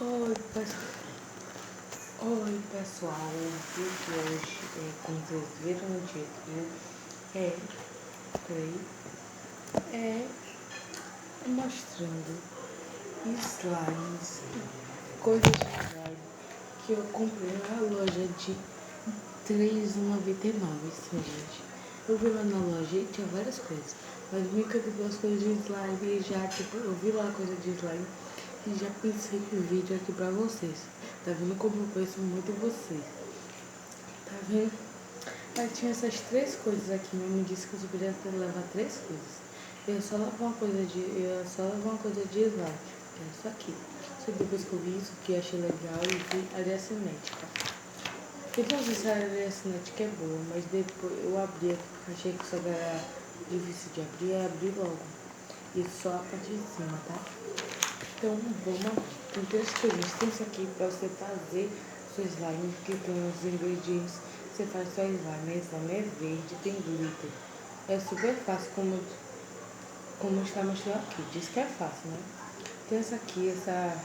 Oi, Oi pessoal, o vídeo de hoje como vocês viram no título, peraí, é mostrando slimes, coisas de slime que eu comprei na loja de R$3,99, sim, gente. Eu vi lá na loja e tinha várias coisas, mas nunca vi as coisas de slime e já, eu vi lá coisa de slime e já pensei que o vídeo aqui pra vocês. Tá vendo como eu penso muito em vocês? Tá vendo? Aí tinha essas três coisas aqui, minha mãe disse que eu só podia levar três coisas. Eu só levar uma coisa de slime, que é isso aqui. Só que depois que eu vi isso, que achei legal e vi a areia cinética. Eu não sei se a areia cinética é boa, mas depois eu abri aqui porque achei que só era difícil de abrir, eu abri logo. E só a parte de cima, tá? Então vamos lá. Tem três coisas. Tem isso aqui pra você fazer seu slime, que tem os ingredientes. Você faz seu slime. Esse slime é verde, tem glitter. É super fácil, como está mostrando aqui. Diz que é fácil, né? Tem essa aqui, essa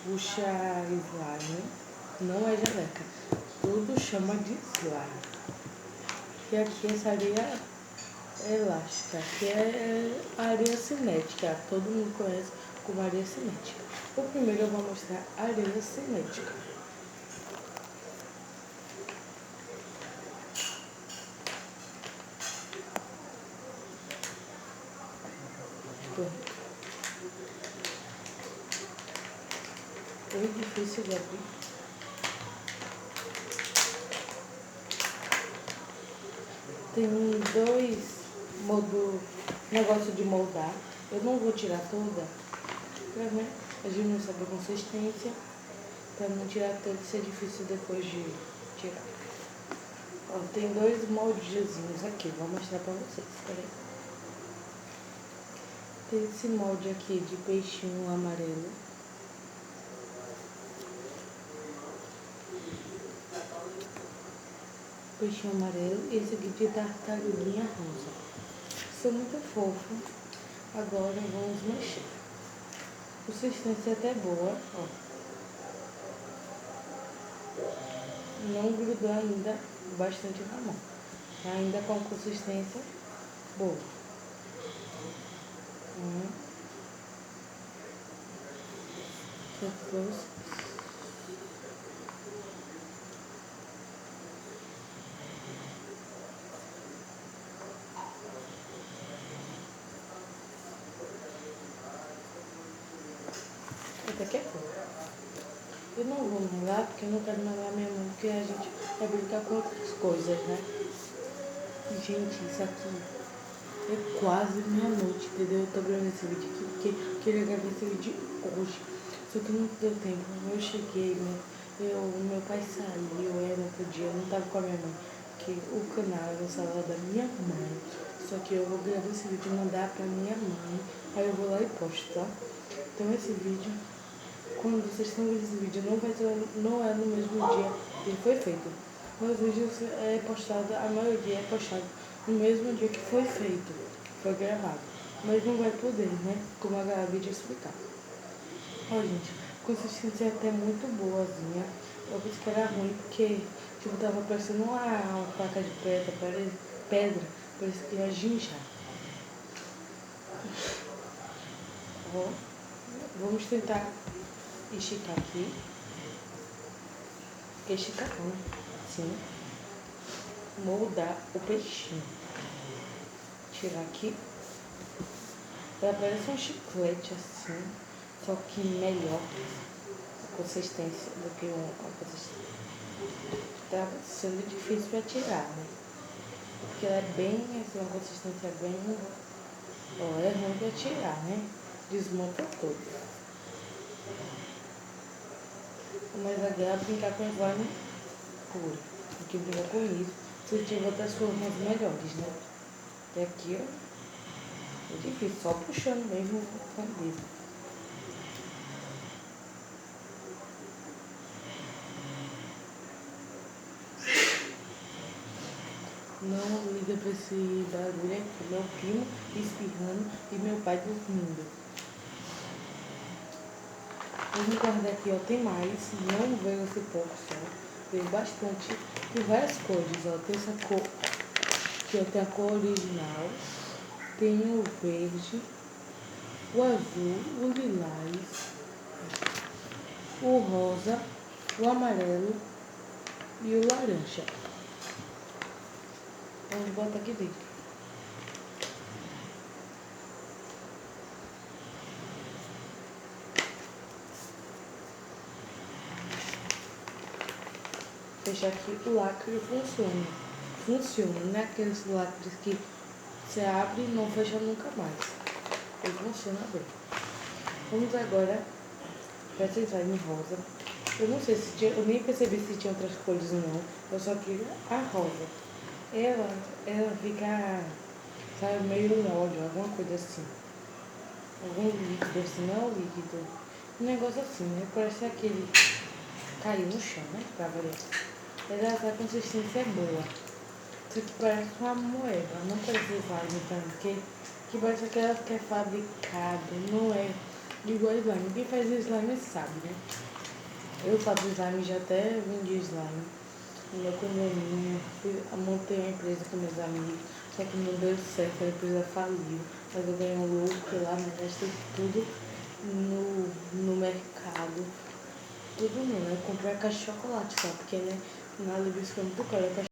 puxa slime. Não é geleca. Tudo chama de slime. E aqui essa areia elástica, que é a areia cinética. Todo mundo conhece como areia cinética. O primeiro eu vou mostrar a areia cinética. Foi difícil de abrir. Tem dois negócio de moldar. Eu não vou tirar toda, né? A gente não sabe a consistência, para não tirar tanto, isso é difícil depois de tirar. Ó, tem dois moldezinhos aqui, vou mostrar para vocês, peraí. Tem esse molde aqui de peixinho amarelo. Peixinho amarelo e esse aqui de tartaruguinha rosa. São muito fofo. Agora vamos mexer. A consistência é até boa, ó. Não grudou ainda bastante na mão. Ainda com consistência boa. Depois até que é pouco. Eu não vou melar porque eu não quero melar minha mão, porque a gente vai brincar com outras coisas, né? Gente, isso aqui é quase meia-noite, entendeu? Eu tô gravando esse vídeo aqui porque eu queria gravar esse vídeo hoje. Só que não deu tempo. Eu cheguei, meu pai saiu, no outro dia, eu não tava com a minha mãe, que o canal era no celular da minha mãe. Só que eu vou gravar esse vídeo e mandar pra minha mãe. Aí eu vou lá e posto, tá? Então esse vídeo, quando vocês estão vendo esse vídeo, não é no mesmo dia que ele foi feito. Os vídeos é postado, a maioria é postado no mesmo dia que foi feito, foi gravado. Mas não vai poder, né? Como a Gabi de explicar. Ó, gente, a consistência é até muito boazinha. Eu pensei que era ruim porque, tipo, tava parecendo uma placa de pedra, parece que ia ginjar. Ó, vamos tentar esticar aqui. Esticar não, né? Assim. Moldar o peixinho. Tirar aqui. Ela parece um chiclete assim, só que melhor a consistência do que a consistência. Tá sendo difícil para tirar, né? Porque ela é bem, assim, uma consistência bem. Ó, é ruim para tirar, né? Desmonta todo. Mas agora é brincar com slime puro. Tem que brincar com isso. Se tiver outras formas melhores, né? E aqui, ó. É difícil, só puxando mesmo com o dedo. Não liga pra esse barulho aqui. Meu primo espirrando e meu pai dormindo. Vamos guardar aqui, ó, tem mais, não veio esse pouco só, veio bastante, tem várias cores, ó, tem essa cor, aqui ó, tem a cor original, tem o verde, o azul, o lilás, o rosa, o amarelo e o laranja. Vamos botar aqui dentro. Fechar aqui, o lacre funciona. Funciona, não é aqueles lacres que você abre e não fecha nunca mais. Ele funciona bem. Vamos agora para essa slime rosa. Eu não sei se tinha, eu nem percebi se tinha outras cores ou não. Eu só queria a rosa. Ela fica, sabe, meio um óleo, alguma coisa assim. Algum líquido assim, não é líquido. Um negócio assim, né? Parece aquele caiu no chão, né? Pra variar. Ela a consistência é boa. Isso aqui parece uma moeda, não parece slime também, porque que parece que ela é fabricado, não é igual slime. Quem faz slime sabe, né? Eu faço slime, já até vendi slime. No meu condomínio, montei uma empresa com meus amigos, só que não deu certo, a empresa faliu. Mas eu ganhei um lucro lá, mas gastei tudo no mercado. Tudo não, né? Eu comprei a caixa de chocolate só, porque né, na Libra ficou muito caro.